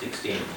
16,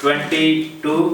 22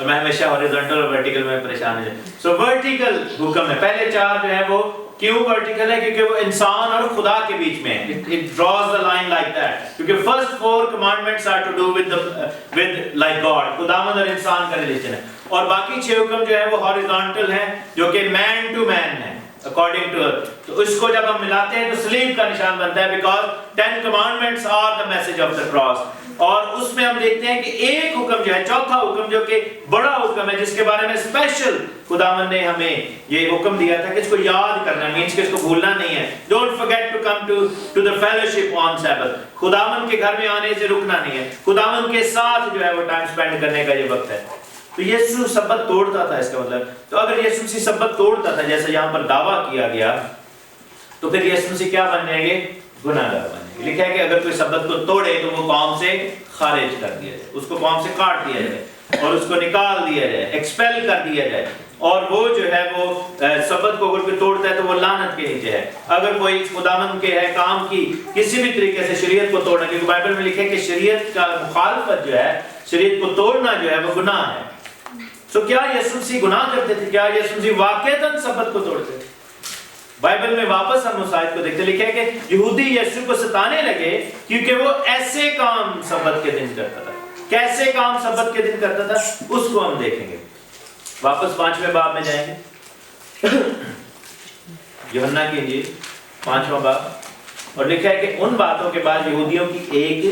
اور میں ہمیشہ ہاریزونٹل اور ورٹیکل میں پریشان ہو جاتا. سو ورٹیکل حکم ہے. پہلے 4 جو ہے وہ کیوں ورٹیکل ہے؟ کیونکہ وہ انسان اور خدا کے بیچ میں ہے. It draws the line like that. کیونکہ first 4 commandments are to do with like God. خداوند اور انسان کا ریلیشن ہے. اور باقی 6 حکم جو ہے وہ ہاریزونٹل ہیں جو کہ مین ٹو مین ہے according to earth. تو اس کو جب ہم ملاتے ہیں تو سلیب کا نشان بنتا ہے because 10 commandments are the message of the cross. اور اس میں ہم دیکھتے ہیں کہ ایک حکم جو ہے، چوتھا حکم جو کہ بڑا حکم ہے، جس کے بارے میں اسپیشل خداوند نے ہمیں یہ حکم دیا تھا کہ اس کو یاد کرنا ہے، مینس کہ اس کو بھولنا نہیں ہے. Don't forget to come to the fellowship on Sabbath. خداوند کے گھر میں آنے سے رکنا نہیں ہے، خداوند کے ساتھ جو ہے وہ ٹائم سپینڈ کرنے کا یہ وقت ہے. تو یسوع سبت توڑتا تھا، اس کا مطلب تو اگر یسوع مسیح سبت توڑتا تھا جیسے یہاں پر دعویٰ کیا گیا، تو پھر یسوع مسیح کیا بن جائیں گے؟ گناہ گار بن جائیں گے. لکھا ہے کہ اگر کوئی سبت کو توڑے تو وہ قوم سے خارج کر دیا جائے، اس کو قوم سے کاٹ دیا جائے اور اس کو نکال دیا جائے، ایکسپیل کر دیا جائے. اور وہ جو ہے وہ سبت کو اگر کوئی توڑتا ہے تو وہ لعنت کے نیچے ہے. اگر کوئی خداوند کے ہے کام کی کسی بھی طریقے سے شریعت کو توڑنا، کیونکہ بائبل میں لکھا ہے کہ شریعت کا مخالفت جو ہے، شریعت کو توڑنا جو ہے وہ گناہ ہے. سو کیا یسوع مسیح گناہ کرتے تھے؟ کیا یسوع مسیح واقعتاً سبت کو توڑتے تھے؟ بائبل میں واپس ہم اس آیت کو دیکھتے، لکھا ہے کہ یہودی یسوع کو ستانے لگے کیونکہ وہ ایسے کام سبت کے دن کرتا تھا. کیسے کام سبت کے دن کرتا تھا اس کو ہم دیکھیں گے. واپس 5ویں باب میں جائیں گے، یوحنا کی انجیل 5واں باب. اور لکھا ہے کہ ان باتوں کے بعد یہودیوں کی ایک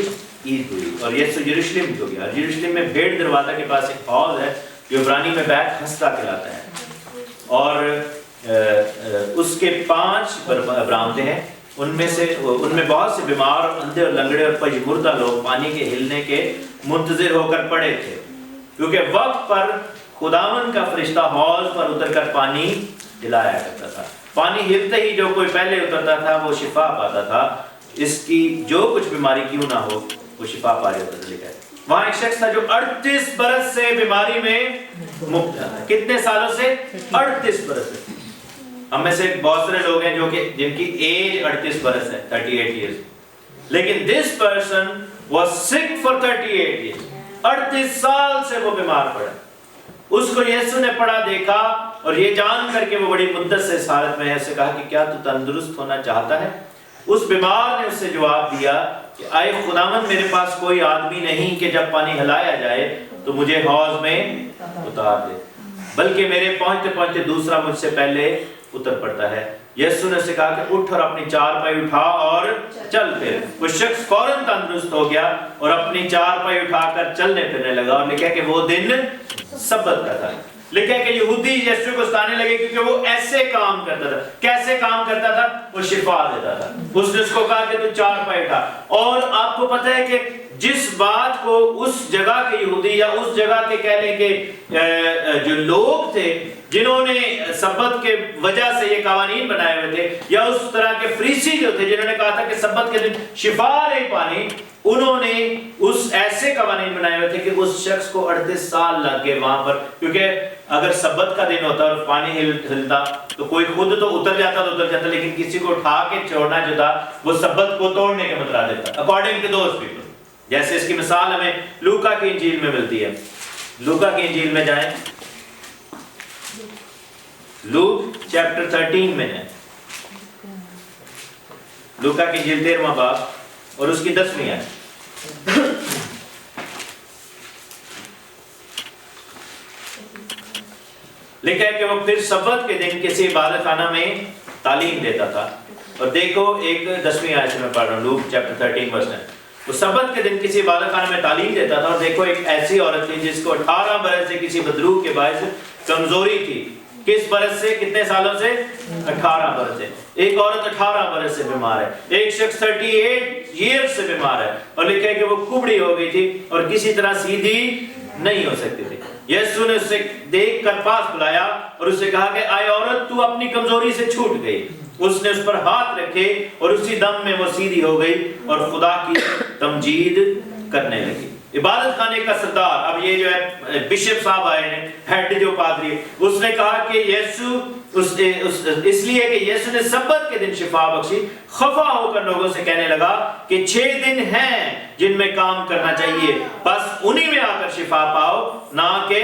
عید ہوئی اور یسوع یروشلم کو گیا. یروشلم میں بھیڑ دروازہ کے پاس ایک حوض ہے جو عبرانی میں بیت ہستا کہلاتا ہے، اور اس کے 5 برآمدیں ہیں. ان میں بہت سے بیمار اور اندھے اور لنگڑے اور پجمردہ لوگ پانی کے ہلنے کے منتظر ہو کر پڑے تھے، کیونکہ وقت پر خداوند کا فرشتہ حوض پر اتر کر پانی ہلایا کرتا تھا. پانی ہلتے ہی جو کوئی پہلے اترتا تھا وہ شفا پاتا تھا. اس کی جو کچھ بیماری کیوں نہ ہو وہ شفا پا جاتا تھا. لکھا ہے وہاں ایک شخص تھا جو 38 برس سے بیماری میں مبتلا تھا. کتنے سالوں سے؟ 38 برس سے. ہم میں سے بہت سارے لوگ ہیں جو کہ جن کی ایج 38 برس ہے، 38 ایئرز. لیکن this person was sick for 38 years. 38 سال سے وہ بیمار پڑا. اس کو یسوع نے پڑا دیکھا اور یہ جان کر کے وہ بڑی مدت سے اس حالت میں ہے. اسے کہا کہ کیا تو تندرست ہونا چاہتا ہے؟ اس بیمار نے اس سے جواب دیا کہ اے خداوند، میرے پاس کوئی آدمی نہیں کہ جب پانی ہلایا جائے تو مجھے حوض میں اتار دے، بلکہ میرے پہنچتے پہنچتے دوسرا مجھ سے پہلے اتر پڑتا ہے. یسوع نے اسے کہا کہ اٹھ اور اپنی چارپائی اٹھا اور چل پھر. وہ شخص فوراً تندرست ہو گیا اور اپنی چارپائی اٹھا کر چلنے پھرنے لگا. اور لکھا کہ وہ دن سبت کا تھا. لکھا ہے کہ یہودی یسوع کو ستانے لگے کیونکہ وہ ایسے کام کرتا تھا. کیسے کام کرتا تھا؟ وہ شفا دیتا تھا. اس نے اس کو کہا کہ تو چارپائی اٹھا. اور آپ کو پتہ ہے کہ جس بات کو اس جگہ کے یہودی یا اس جگہ کے کہہ لیں کہ جو لوگ تھے جنہوں نے سبت کے وجہ سے یہ قوانین بنائے ہوئے تھے، یا اس طرح کے فریسی جو تھے جنہوں نے کہا تھا کہ سبت کے دن شفا نہیں پانی، انہوں نے اس ایسے قوانین بنائے ہوئے تھے کہ اس شخص کو 38 سال لگ گئے وہاں پر. کیونکہ اگر سبت کا دن ہوتا اور پانی ہلتا تو کوئی خود تو اتر جاتا، لیکن کسی کو اٹھا کے چھوڑنا جو تھا وہ سبت کو توڑنے کے مترادف تھا اکارڈنگ ٹو دوز پیپل. جیسے اس کی مثال ہمیں لوکا کی انجیل میں ملتی ہے. لوکا کی انجیل میں جائیں، لوک چیپٹر 13 میں ہے. لوکا کی انجیل 13واں باب اور اس کی 10ویں ہے. لکھا ہے کہ وہ پھر سبت کے دن کسی عبادت خانہ میں تعلیم دیتا تھا. اور دیکھو ایک 10ویں آیت سے میں پڑھ رہا ہوں، لوک چیپٹر 13 ورس 9. وہ سبت کے دن کسی عبادت خانے میں تعلیم دیتا تھا. اور دیکھو ایک ایسی عورت تھی جس کو 18 برس سے کسی بدروح کے باعث کمزوری تھی. کس برس سے؟ کتنے سالوں سے؟ 18 برس سے. ایک عورت 18 برس سے بیمار ہے. ایک شخص 38 ایئرز سے بیمار ہے. اور لکھا ہے کہ وہ کبڑی ہو گئی تھی اور کسی طرح سیدھی نہیں ہو سکتی تھی. یسوع نے اسے دیکھ کر پاس بلایا اور اسے کہا کہ اے عورت، تو اپنی کمزوری سے چھوٹ گئی. اس نے اس پر ہاتھ رکھے اور اسی دم میں وہ سیدھی ہو گئی اور خدا کی تمجید کرنے لگی. عبادت خانے کا سردار، اب یہ جو ہے بشپ صاحب آئے ہیں، ہیڈ جو پادری، اس نے کہا کہ یسوع اس لیے کہ یسوع نے سبت کے دن شفا بخشی، خفا ہو کر لوگوں سے کہنے لگا کہ 6 دن ہیں جن میں کام کرنا چاہیے، بس انہی میں آ کر شفا پاؤ، نہ کہ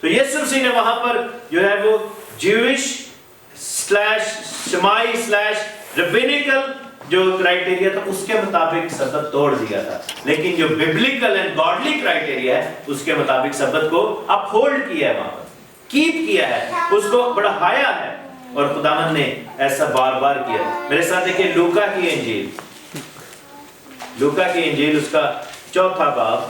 تو یسوع مسیح نے وہاں پر جو ہے وہ جیوش سلیش شمائی سلیش ربینیکل جو کرائٹیریا تھا اس کے مطابق سبت توڑ دیا تھا، لیکن جو ببلیکل اینڈ گاڈلی کرائٹیریا ہے اس کے مطابق سبت کو اپ ہولڈ کیا ہے، وہاں پر کیپ کیا ہے، اس کو بڑھایا ہے، اور خداوند نے ایسا بار بار کیا۔ میرے ساتھ دیکھیں لوکا کی انجیل، لوکا کی انجیل اس کا 4 باب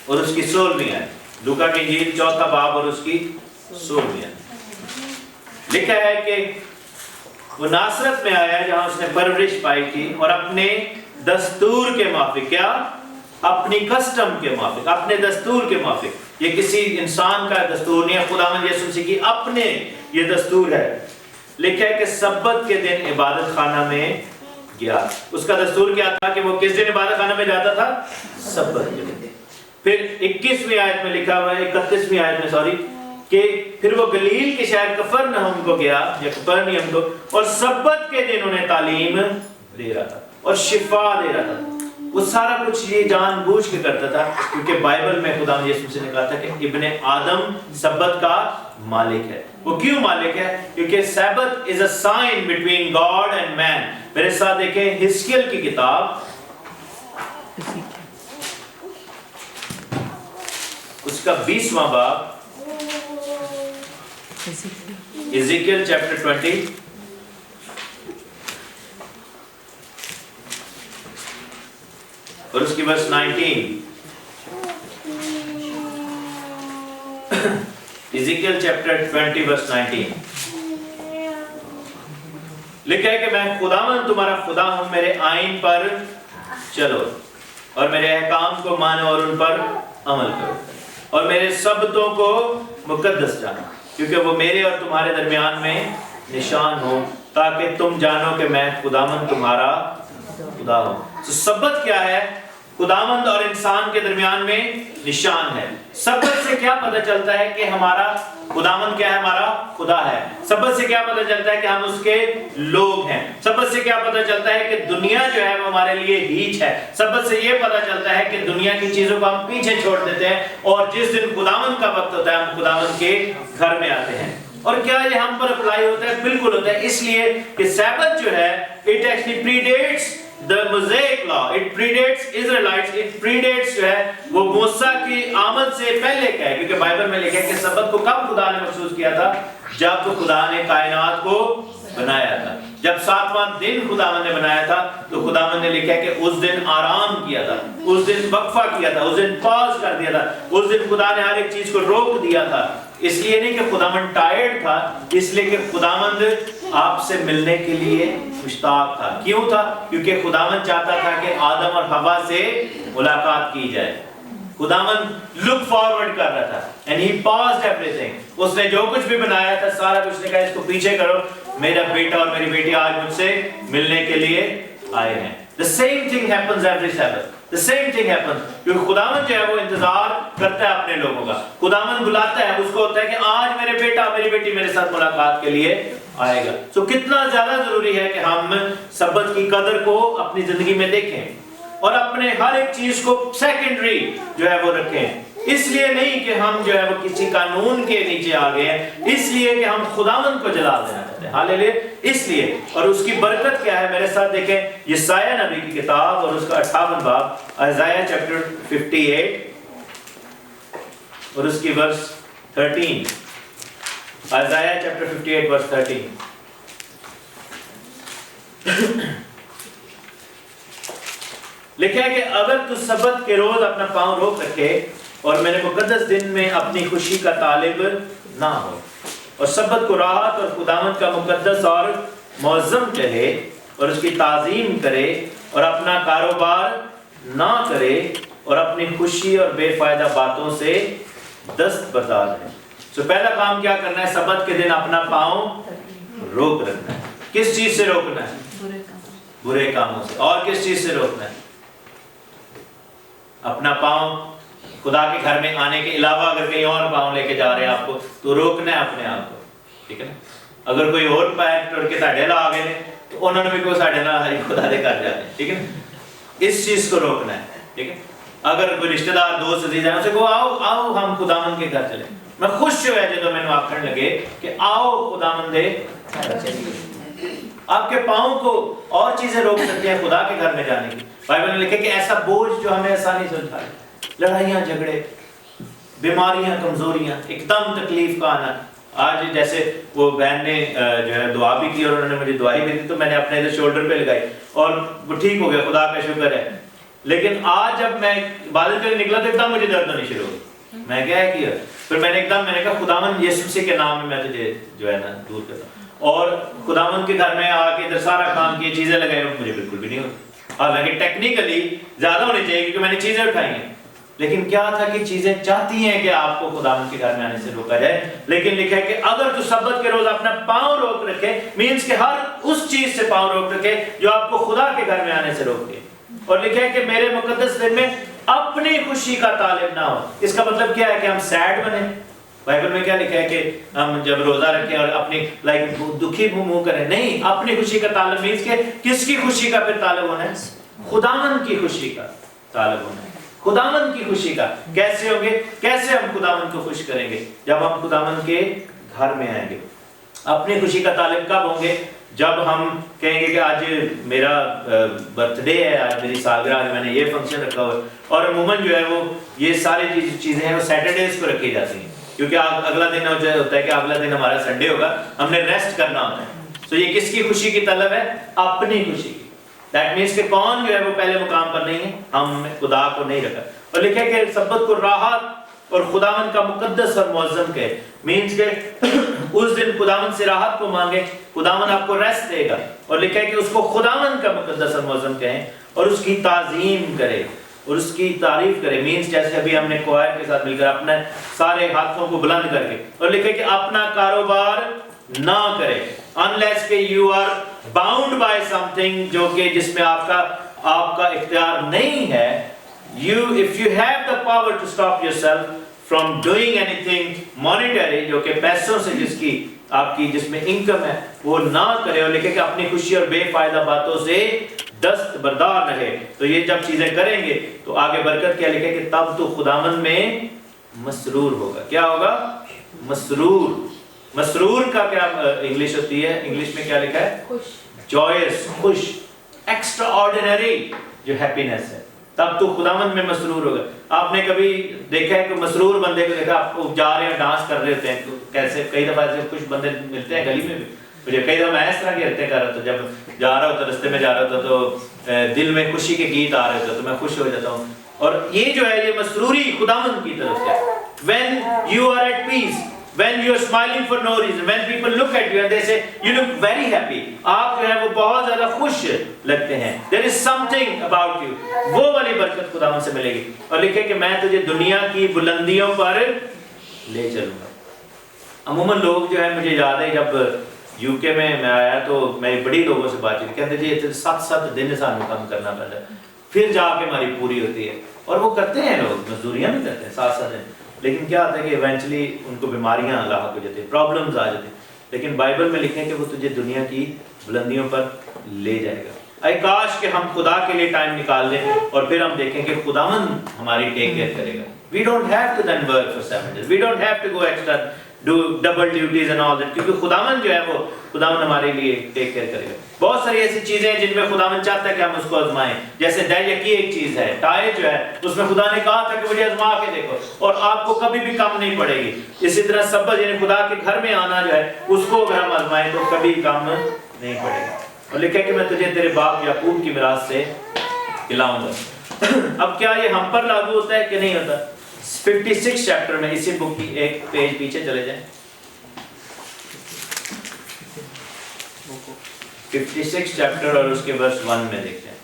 اور اس کی 16ویں آیت۔ لوکا کی انجیل 4 باب اور اس کی 16ویں آیت لکھا ہے کہ وہ ناصرت میں آیا جہاں اس نے پرورش پائی تھی، اور اپنے دستور کے موافق، کیا؟ اپنی کسٹم کے موافق، اپنے دستور کے موافق۔ یہ کسی انسان کا دستور نہیں ہے، خداوند یسوع مسیح کی اپنے یہ دستور ہے۔ لکھا ہے کہ سبت کے دن عبادت خانہ میں گیا۔ اس کا دستور کیا تھا کہ وہ کس دن عبادت خانہ میں جاتا تھا؟ سبت کے دن۔ پھر 21ویں آیت میں لکھا ہوا ہے، 31ویں آیت میں سوری، کہ پھر وہ گلیل کے شہر کفرنہم کو گیا یا کفرنہم کو، اور سبت کے دن انہیں تعلیم دے رہا تھا اور شفا دے رہا تھا۔ وہ سارا کچھ یہ جان بوجھ کے کرتا تھا، کیونکہ بائبل میں خدا یسوع مسیح نے کہا تھا کہ ابن آدم سبت کا مالک ہے۔ وہ کیوں مالک ہے؟ کیونکہ سبت is a sign between God and man۔ میرے ساتھ دیکھیں حزقیل کی کتاب اس کا 20واں باب، Ezekiel chapter 20 اور اس کی verse 19۔ Ezekiel chapter 20 verse 19 لکھا ہے کہ میں خداوند تمہارا خدا ہوں، میرے آئین پر چلو اور میرے احکام کو مانو اور ان پر عمل کرو، اور میرے سبتوں کو مقدس جانو، کیونکہ وہ میرے اور تمہارے درمیان میں نشان ہو، تاکہ تم جانو کہ میں خداوند تمہارا خدا ہوں۔ تو سبت کیا ہے؟ خداوند اور انسان کے درمیان میں نشان ہے۔ سبت سے کیا پتہ چلتا ہے کہ ہمارا خداوند کیا ہے؟ ہمارا خدا ہے۔ سبت سے کیا پتہ چلتا ہے کہ ہم اس کے لوگ ہیں۔ سبت سے کیا پتہ چلتا ہے کہ دنیا جو ہے وہ ہمارے لیے ہیچ ہے۔ سبت سے یہ پتہ چلتا ہے کہ دنیا کی چیزوں کو ہم پیچھے چھوڑ دیتے ہیں، اور جس دن خداوند کا وقت ہوتا ہے ہم خداوند کے گھر میں آتے ہیں۔ اور کیا یہ ہم پر اپلائی ہوتا ہے؟ بالکل ہوتا ہے، اس لیے کہ سبت جو ہے it actually predates the Mosaic law, it predates Israelites, it predates جو ہے وہ موسیٰ کی آمد سے پہلے کا ہے، کیونکہ بائبل میں لکھا ہے کہ سبت کو کب خدا نے مخصوص کیا تھا؟ جب تو خدا نے کائنات کو بنایا تھا۔ جب 7واں دن خداوند نے بنایا تھا تو خداوند نے لکھا ہے کہ اس دن آرام کیا تھا، اس دن وقفہ کیا تھا، اس دن پاز کر دیا تھا، اس دن خدا نے ہر ایک چیز کو روک دیا تھا۔ اس لیے نہیں کہ خداوند ٹائرڈ تھا، اس لیے کہ خداوند آپ سے ملنے کے لیے مشتاق تھا۔ کیوں تھا؟ کیونکہ خداوند چاہتا تھا کہ آدم اور حوا سے ملاقات کی جائے۔ خداوند لک فارورڈ کر رہا تھا and he paused everything۔ اس نے جو کچھ بھی بنایا تھا سارا کچھ نے کہا اس کو پیچھے کرو، میرا بیٹا اور میری بیٹی آج مجھ سے ملنے کے لیے آئے ہیں۔ The same thing happens every Sabbath۔ The same thing happens۔ کیونکہ خداوند جو ہے وہ انتظار کرتا ہے اپنے لوگوں کا، خداوند بلاتا ہے، اس کو ہوتا ہے کہ آج میرے بیٹا میری بیٹی میرے ساتھ ملاقات کے لیے آئے گا۔ تو کتنا زیادہ ضروری ہے کہ ہم سبت کی قدر کو اپنی زندگی میں دیکھیں اور اپنے ہر ایک چیز کو سیکنڈری جو ہے وہ رکھیں۔ اس لیے نہیں کہ ہم جو ہے وہ کسی قانون کے نیچے آ گئے ہیں، اس لیے کہ ہم خداوند کو جلال دینا چاہتے ہیں۔ ہاللیلویا۔ اس لیے، اور اس کی برکت کیا ہے؟ میرے ساتھ دیکھیں یسایہ نبی کی کتاب اور اس کا 58 باب، Isaiah chapter 58 اور اس کی verse 13۔ Isaiah chapter 58 verse 13۔ لکھا ہے کہ اگر تو سبت کے روز اپنا پاؤں روک رکھے اور میرے مقدس دن میں اپنی خوشی کا طالب نہ ہو، اور سبت کو راحت اور خداوند کا مقدس اور معظم کہے اور اس کی تعظیم کرے اور اپنا کاروبار نہ کرے اور اپنی خوشی اور بے فائدہ باتوں سے دست بردار ہے۔ تو پہلا کام کیا کرنا ہے؟ سبت کے دن اپنا پاؤں روک رکھنا ہے۔ کس چیز سے روکنا ہے؟ برے کاموں سے۔ اور کس چیز سے روکنا ہے؟ اپنا پاؤں خدا کے گھر میں آنے کے علاوہ اگر کہیں اور پاؤں لے کے جا رہے ہیں آپ کو تو روکنا ہے اپنے آپ کو، ٹھیک ہے نا؟ اگر کوئی اور پیر ٹر کے تاڑے لا گئے تو انہوں نے بھی کوئی ساڑھے نہ ہری خدا دے کر جاتے ہیں, ٹھیک ہے نا. اس چیز کو روکنا ہے, ٹھیک ہے. اگر کوئی رشتہ دار دوست عزیز ہیں اسے کہو آؤ ہم خداوند کے گھر چلیں. میں خوش ہوا جب میں نے آخر لگے کہ آؤ خداوند دے گھر چلیں. آپ کے پاؤں کو اور چیزیں روک سکتے ہیں خدا کے گھر میں جانے کی. بائبل میں لکھے کہ ایسا بوجھ جو ہمیں آسانی سے اٹھائے, لڑائیاں جھگڑے, بیماریاں, کمزوریاں, ایک دم تکلیف کا آنا. آج جیسے وہ بہن نے جو ہے دعا بھی کی اور انہوں نے مجھے دعائی بھی دی, تو میں نے اپنے ادھر شولڈر پہ لگائی اور وہ ٹھیک ہو گیا, خدا کا شکر ہے. لیکن آج جب میں عبادت کے لیے نکلا تو ایک دم مجھے درد ہونی شروع ہوئی. میں کیا کیا, پھر میں نے کہا خداوند یسوع مسیح کے نام میں تجھے جو ہے نا دور کرتا ہوں. اور خداوند کے گھر میں آ کے ادھر سارا کام کیے, چیزیں لگائی, مجھے بالکل بھی نہیں ہوتی. حالانکہ ٹیکنیکلی زیادہ ہونی چاہیے کیونکہ میں نے چیزیں اٹھائی ہیں, لیکن کیا تھا کہ چیزیں چاہتی ہیں کہ آپ کو خداوند کے گھر میں آنے سے روکا جائے. لیکن لکھا ہے کہ اگر تو سبت کے روز اپنا پاؤں روک رکھے, مینس کہ ہر اس چیز سے پاؤں روک رکھے جو آپ کو خدا کے گھر میں آنے سے روکے. اور لکھا ہے کہ میرے مقدس دن میں اپنی خوشی کا طالب نہ ہو. اس کا مطلب کیا ہے کہ ہم سیڈ بنے. بائبل میں کیا لکھا ہے کہ ہم جب روزہ رکھیں اور اپنی دکھی منہ کریں, نہیں, اپنی خوشی کا طالب مینس کہ کس کی خوشی کا پھر طالب ہونا ہے؟ خداوند کی خوشی کا طالب ہونا ہے. خداوند کی خوشی کا کیسے ہوں گے؟ کیسے ہم خداوند کو خوش کریں گے؟ جب ہم خداوند کے گھر میں آئیں گے. اپنی خوشی کا طالب کب ہوں گے؟ جب ہم کہیں گے کہ آج میرا برتھ ڈے ہے, آج میری سالگرہ, آج میں نے یہ فنکشن رکھا ہوا ہے. اور عموماً جو ہے وہ یہ ساری چیزیں ہیں وہ سیٹرڈیز کو رکھی جاتی ہیں کیونکہ اگلا دن ہوتا ہے کہ اگلا دن ہمارا سنڈے ہوگا, ہم نے ریسٹ کرنا ہوتا ہے. تو یہ کس کی خوشی کی طلب ہے؟ اپنی خوشی کی. دیٹ مینس کہ کون جو ہے وہ پہلے مقام پر نہیں ہے, ہم نے خدا کو نہیں رکھا. اور لکھے کہ سبت کو راحت اور خداوند کا مقدس اور معظم کہے, مینس کہ اس دن خداوند سے راحت کو مانگے, خداوند آپ کو ریسٹ دے گا. اور لکھا ہے کہ اس کو خداوند کا مقدس اور معظم کہیں اور اس کی تعظیم کرے اور اس کی تعریف کرے. مینس جیسے ابھی ہم نے کوائر کے ساتھ مل کر اپنے سارے ہاتھوں کو بلند کر کے, اور لکھے کہ اپنا کاروبار نہ کرے unless کہ you are bound by something جو کہ جس میں آپ کا اختیار نہیں ہے. If you have the power to stop yourself from doing anything monetary جو کہ پیسوں سے جس میں انکم ہے وہ نہ کرے. اور لکھے کہ اپنی خوشی اور بے فائدہ باتوں سے دست بردار رہے. تو یہ جب چیزیں کریں گے تو آگے برکت کیا لکھے کہ تب تو خداوند میں مسرور ہوگا. کیا ہوگا؟ مسرور. مسرور کا کیا انگلش ہوتی ہے؟ انگلش میں کیا لکھا ہے؟ خوش, جوائس, خوش, ایکسٹرا آرڈینری جو ہیپینس ہے. تب تو خداوند میں مسرور ہوگا. آپ نے کبھی دیکھا ہے کہ مسرور بندے کو دیکھا, آپ کو جا رہے ہیں ڈانس کر رہے ہوتے ہیں, کیسے کئی دفعہ ایسے خوش بندے ملتے ہیں گلی میں بھی. مجھے کئی دفعہ میں اس طرح کی حرکتیں کر رہا تھا, جب جا رہا ہوتا رستے میں جا رہا ہوتا تو دل میں خوشی کے گیت آ رہے ہوتے تو میں خوش ہو جاتا ہوں. اور یہ جو ہے یہ مسروری خداوند کی طرف سے. When you are at peace, when you are smiling for no reason, when people look at you and they say you look very happy, آپ جو ہے وہ بہت زیادہ خوش لگتے ہیں. There is something about you. وہ والی برکت خداوند سے ملے گی. اور لکھے کہ میں تجھے دنیا کی بلندیوں پر لے چلوں گا. عموماً لوگ جو ہے, مجھے یاد ہے جب یو کے میں آیا تو میں بڑی لوگوں سے بات کی, کہتے جی 7 دن سانو کام کرنا پڑتا ہے پھر جا کے ہماری پوری ہوتی ہے. اور وہ کرتے ہیں, لوگ مزدوریاں بھی کرتے ہیں 7 دن, لیکن کیا ہوتا ہے کہ ایونچولی ان کو بیماریاں لاحق ہو جاتی ہیں, پرابلمز آ جاتی ہیں. لیکن بائبل میں لکھیں کہ وہ تجھے دنیا کی بلندیوں پر لے جائے گا. اے کاش کہ ہم خدا کے لیے ٹائم نکال لیں اور پھر ہم دیکھیں کہ خداوند ہماری ٹیک کیئر کرے گا. We don't have to then work for 7 days. We don't have to go extra, do double duties and all that. کیونکہ خداوند جو ہے وہ خداوند ہمارے لیے ٹیک کیئر کرے گا. بہت ساری ایسی چیزیں ہیں جن میں خداوند چاہتا ہے کہ ہم اس کو آزمائیں. جیسے دیا کی ایک چیز ہے, ٹائے جو ہے اس میں خدا نے کہا تھا کہ مجھے آزما کے دیکھو اور آپ کو کبھی بھی کم نہیں پڑے گی. اسی طرح سبت یعنی خدا کے گھر میں آنا جو ہے اس کو اگر ہم آزمائیں تو کبھی کم نہیں پڑے گا. اور لکھا کہ میں تجھے تیرے باپ یعقوب کی میراث سے کھلاؤں گا. اب کیا یہ ہم پر لاگو ہوتا ہے کہ نہیں ہوتا؟ 56 چیپٹر میں, اسی بک کی ایک پیج پیچھے چلے جائیں, 56 چیپٹر اور اس کے ورس 1 میں دیکھتے ہیں.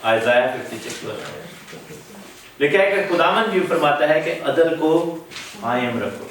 آئزایہ 56 ورس لکھا ہے کہ خداوند یہ فرماتا ہے کہ عدل کو قائم رکھو,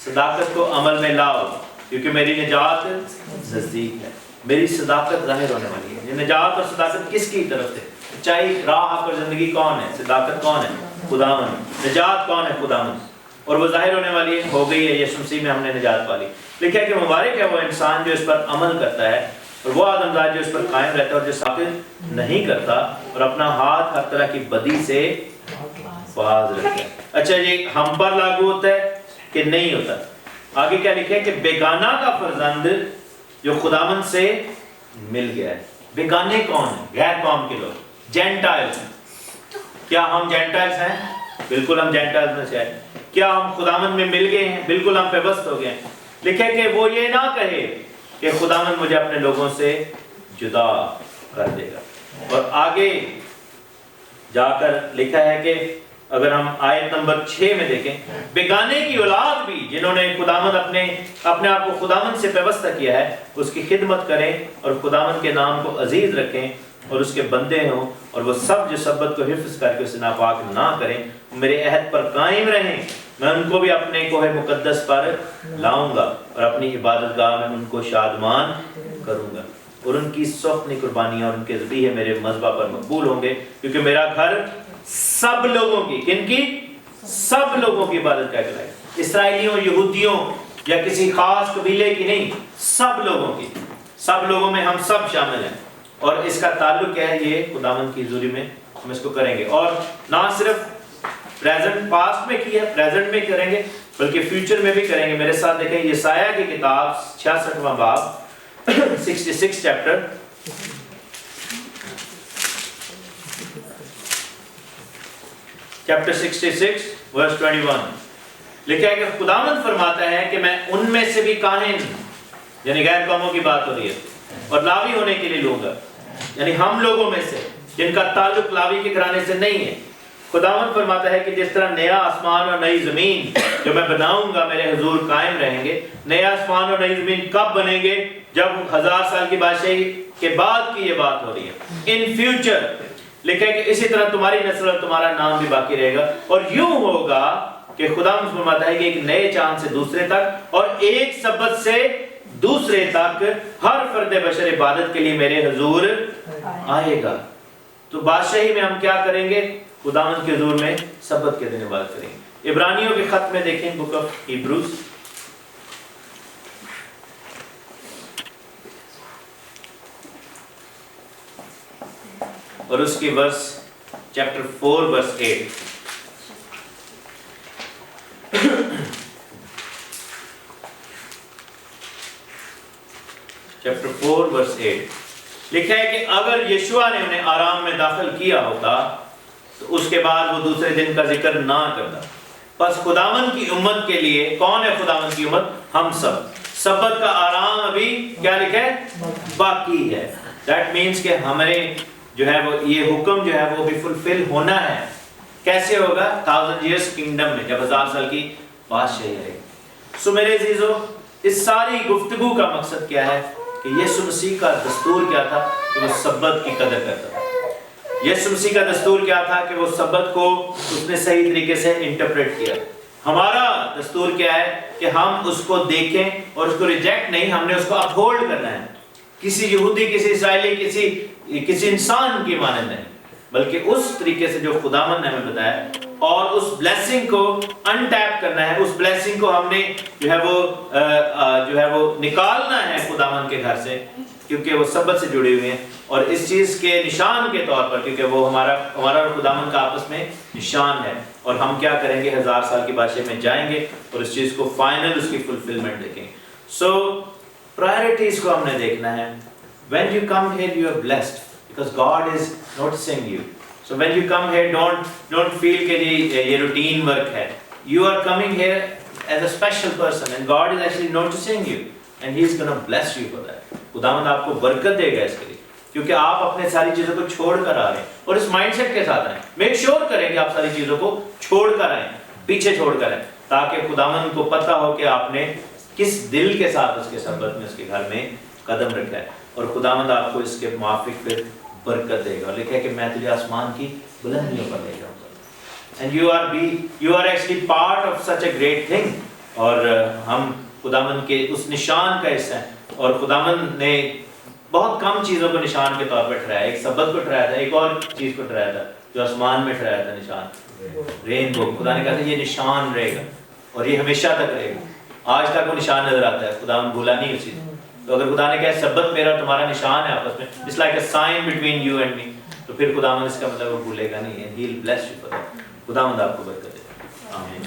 صداقت کو عمل میں لاؤ, کیونکہ میری نجات نزدیک ہے. میری صداقت ظاہر ہونے والی ہے. یہ نجات اور صداقت کس کی طرف سے؟ سچائی, راہ اور زندگی کون ہے؟ صداقت کون ہے؟ خداوند. نجات کون ہے؟ خداوند. اور وہ ظاہر ہونے والی ہے, ہو گئی ہے یسوع مسیح میں ہم نے نجات پا لی. لکھا ہے کہ مبارک ہے وہ انسان جو اس پر عمل کرتا ہے. اور وہ آدمزاد جو اس پر قائم رہتا ہے اور جو ساقط نہیں کرتا اور اپنا ہاتھ ہر طرح کی بدی سے باز رکھتا ہے۔ اچھا جی، ہم پر لاگو ہوتا ہے کہ نہیں ہوتا؟ آگے کیا لکھا ہے کہ بیگانہ کا فرزند جو خداوند سے مل گیا ہے۔ بیگانے کون ہیں؟ غیر قوم کے لوگ، جینٹائلز ہیں۔ کیا ہم جینٹائلز ہیں؟ بالکل ہم جینٹائلز میں سے آئے۔ کیا ہم خداوند میں مل گئے ہیں؟ بالکل ہم پیوست ہو گئے ہیں۔ لکھے کہ وہ یہ نہ کہے کہ خداوند مجھے اپنے لوگوں سے جدا کر دے گا۔ اور آگے جا کر لکھا ہے کہ اگر ہم آیت نمبر 6 میں دیکھیں، بیگانے کی اولاد بھی جنہوں نے خداوند اپنے آپ کو خداوند سے پیوستہ کیا ہے، اس کی خدمت کریں اور خداوند کے نام کو عزیز رکھیں اور اس کے بندے ہوں، اور وہ سب جو سبت کو حفظ کر کے اسے ناپاک نہ کریں، میرے عہد پر قائم رہیں، میں ان کو بھی اپنے کوہ مقدس پر لاؤں گا اور اپنی عبادت گاہ میں ان کو شادمان کروں گا، اور ان کی سخنی قربانیاں اور ان کے ذبیحے میرے مذبح پر مقبول ہوں گے، کیونکہ میرا گھر سب لوگوں کی، کن کی؟ سب لوگوں کی عبادت کا گھر ہے۔ اسرائیلیوں، یہودیوں یا کسی خاص قبیلے کی نہیں، سب لوگوں کی۔ سب لوگوں میں ہم سب شامل ہیں، اور اس کا تعلق کیا ہے؟ یہ خداوند کی حضوری میں ہم اس کو کریں گے، اور نہ صرف پریزنٹ پاسٹ میں کیا، پریزنٹ میں کریں گے، بلکہ فیوچر میں بھی کریں گے۔ میرے ساتھ دیکھیں یسایہ کی کتاب 66واں باب 66 چیپٹر، چیپٹر 66 ورس 21 لکھا ہے کہ خداوند فرماتا ہے کہ میں ان میں سے بھی کاہن، یعنی غیر قوموں کی بات ہو رہی ہے، اور لاوی ہونے کے لیے لوں گا، یعنی ہم لوگوں میں سے جن کا تعلق لاوی کے گھرانے سے نہیں ہے۔ خداوند فرماتا ہے کہ جس طرح نیا آسمان اور نئی زمین جو میں بناؤں گا میرے حضور قائم رہیں گے۔ نیا آسمان اور نئی زمین کب بنیں گے؟ جب 1000 سال کی بادشاہی کے بعد کی یہ بات ہو رہی ہے، ان فیوچر۔ لکھا ہے کہ اسی طرح تمہاری نسل اور تمہارا نام بھی باقی رہے گا، اور یوں ہوگا کہ خداوند فرماتا ہے کہ ایک نئے چاند سے دوسرے تک اور ایک سبت سے دوسرے تک ہر فرد بشر عبادت کے لیے میرے حضور آئے گا۔ تو بادشاہی میں ہم کیا کریں گے؟ خداوند کے حضور میں سبت کے دن عبادت کریں گے۔ عبرانیوں کے خط میں دیکھیں، بک آف ہیبروز اور اس کی ورس چیپٹر 4 ورس 8، چیپٹر 4 ورس 8 لکھا ہے کہ اگر یشوع نے انہیں آرام میں داخل کیا ہوتا تو اس کے بعد وہ دوسرے دن کا ذکر نہ کرتا۔ پس خداوند کی امت کے لیے، کون ہے خداوند کی امت؟ ہم سب۔ سبت کا آرام ابھی کیا لکھا ہے؟ باقی ہے۔ دیٹ مینس کہ ہمارے جو ہے وہ یہ حکم جو ہے وہ بھی فلفل ہونا ہے۔ کیسے ہوگا؟ 1000 years kingdom میں، جب 1000 سال کی بادشاہی رہے گی۔ سو میرے عزیزو، اس ساری گفتگو کا مقصد کیا ہے کہ یسوع مسیح کا دستور کیا تھا کہ وہ سبت کی قدر کرتا تھا۔ یسوع مسیح کا دستور کیا تھا کہ وہ سبت کو اس نے صحیح طریقے سے انٹرپریٹ کیا۔ ہمارا دستور کیا ہے کہ ہم اس کو دیکھیں اور اس کو ریجیکٹ نہیں، ہم نے اس کو اپہولڈ کرنا ہے۔ کسی یہودی، کسی اسرائیلی، کسی انسان کی مانند نہیں، بلکہ اس طریقے سے جو خداوند نے ہمیں بتایا، اور اس بلیسنگ کو انٹیپ کرنا ہے۔ اس بلیسنگ کو ہم نے جو ہے وہ نکالنا ہے خداوند کے گھر سے، کیونکہ وہ سبت سے جڑے ہوئے ہیں، اور اس چیز کے نشان کے طور پر، کیونکہ وہ ہمارا اور خداوند کا آپس میں نشان ہے، اور ہم کیا کریں گے؟ 1000 سال کی بادشاہی میں جائیں گے اور اس چیز کو فائنل، اس کی فلفلمنٹ دیکھیں گے۔ سو پرائرٹیز کو ہم نے دیکھنا ہے۔ When you come here you are blessed because God is noticing you. So when you come here don't feel کہ یہ routine work ہے۔ You are coming here as a special person and God is actually noticing you and He is going to bless you for that. خداوند آپ کو برکت دے گا اس کے لیے، کیونکہ آپ اپنے ساری چیزوں کو چھوڑ کر آ رہے ہیں، اور اس مائنڈ سیٹ کے ساتھ آئیں۔ میک شیور کریں کہ آپ ساری چیزوں کو چھوڑ کر آئیں، پیچھے چھوڑ کر آئیں، تاکہ خداوند کو پتہ ہو کہ آپ نے کس دل کے ساتھ اس کے سبت میں، اس کے گھر میں قدم رکھا ہے، اور خداوند آپ کو اس کے موافق پھر برکت دے گا۔ لکھا ہے کہ میں تجھے آسمان کی بلندیوں پر لے جاؤں گا۔ And you are actually part of such a great thing۔ اور ہم خداوند کے اس نشان کا حصہ ہیں، اور خداوند نے بہت کم چیزوں کو نشان کے طور پر ٹھہرایا۔ ایک سبت کو ٹھہرایا تھا، ایک اور چیز کو ٹھہرایا تھا جو آسمان میں ٹھہرایا تھا، نشان رینبو۔ خدا نے کہا تھا یہ نشان رہے گا اور یہ ہمیشہ تک رہے گا۔ آج تک وہ نشان نظر آتا ہے، خداوند بھولا نہیں اسی تو اگر خدا نے کہا سبت میرا تمہارا نشان ہے آپس میں، it's like a sign between you and me, تو پھر خداوند اس کا مطلب وہ بھولے گا نہیں، ہی ول بلیس یو فار دیٹ. خداوند آپ کو برکت دے. آمین.